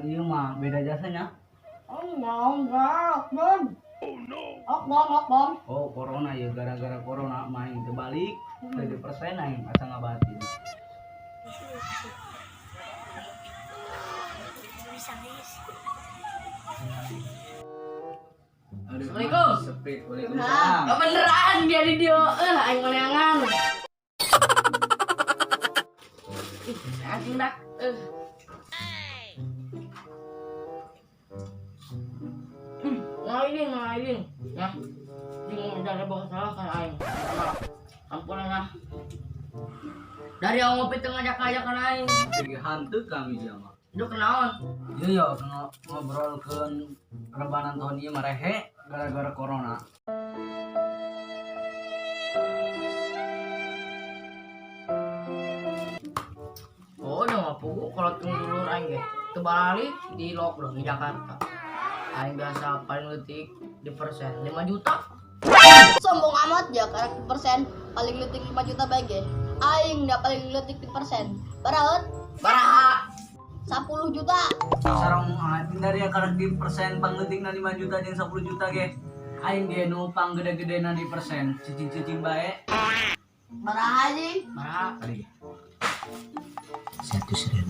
Pan ieu mah beda jasanya. Enggak, Bang. Bang. Oh, corona ya gara-gara corona main terbalik. 30% aing asa ngabatin. Assalamualaikum. Sepit. Nah. Waalaikumsalam. Kebeneran dia di dia. Aing ngoneangan. Anjing dak. Ngaidin. Ya. Jeung dari bawa salah kan aing. Ampunan lah. Dari awal ngopi teu ngajak-ngajak kan aing. Jadi hantu kami dia mah. Duh kenaon? Iya, ngobrolkeun rebanan tahun ieu mah rehe gara-gara corona. Oh, udah nggak pugu kalau tunggu dulu aing ge. Terbalik di lockdown di Jakarta. Aing biasa paling letik di persen 5 juta. Sombong amat ya karena persen paling letik 5 juta bagi. Aing enggak paling letik di persen. Baraut Baraha. 10 juta. Sareng dari karek di persen pangletikna 5 juta jeung 10 juta ge. Aing ge nu panggede-gedena di persen, cicing-cicing bae. Baraha anjing. Baraha. 100.000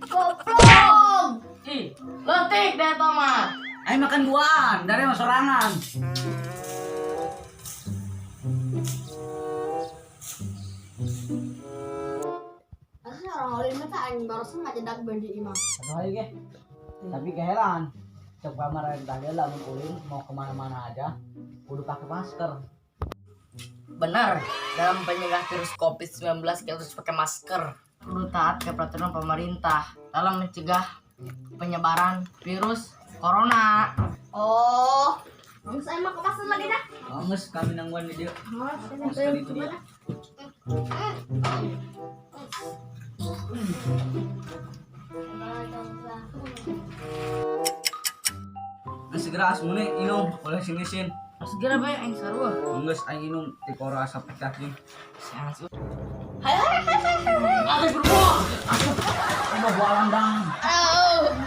Goblok. Ih, letik deh Toma. Aing makan buaan, dari mah sorangan. Asli orang ulin mah aing barusan ngajedak bendi imah. Satu hari ge. Tapi keheran. Cek kamar tadi lamun ulin mau kemana-mana aja, kudu pakai masker. Benar, dalam penyegah virus COVID-19 kita harus pakai masker. Perlu taat ke peraturan pemerintah dalam mencegah penyebaran virus corona. Oh, saya mah kemasan lagi dah. Geus kami nangguan di dieu. Saya Di dieu. Segera asmune inum oleh sinisin. Segera bae aing sarua. Geus aing inum ti kora asap pecah jeung. Hai. Ada berbuah. Coba gua landang.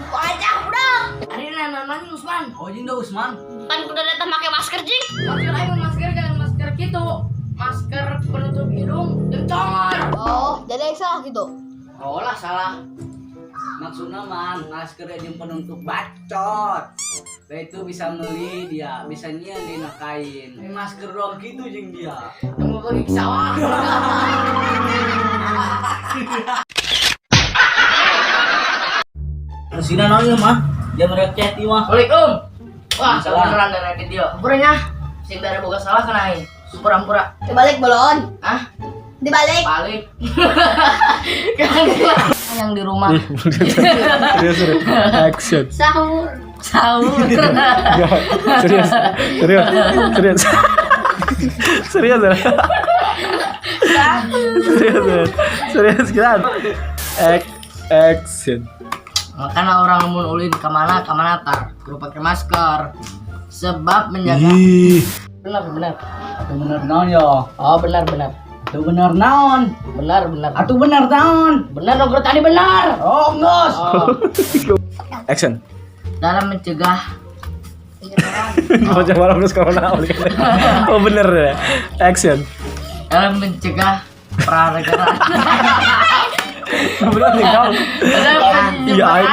Wajah udah. Ari namanya Usman. Oh jeung da Usman. Kan udah datang pakai masker jing. Masker aing masker kan masker gitu. Masker penutup hidung dan congor. Oh, jadi yang salah gitu. Oh lah salah. Maksudnya man masker jeung penutup bacot. Nah itu bisa meuli dia, bisa nyian dina kain. Masker doang gitu jeung dia. Mau pergi ke sawah. Sina naon ieu mah? Dia merecet ieu mah. Waalaikum. Wah, Salam. beneran dari video. Ampurnya. Sing dari boga salah kan aing. Pura-pura. Dibalik belon. Hah? Dibalik. Balik. Yang di rumah. Serius. Action. Sahur. Sahur. Serius. Serius kan? Action. Makanya orang mun ulin kemana tar kudu pakai masker sebab menjaga. Ih, Benar. Atuh bener naon yo? Oh benar. Atuh bener naon? Benar. Atuh bener naon? Benar dong tadi benar. Oh, geus. Oh, action. dalam mencegah Macam malam terus corona. Oh bener ya. Action. dalam mencegah praregara. Bener nih kau. Dalam Iya.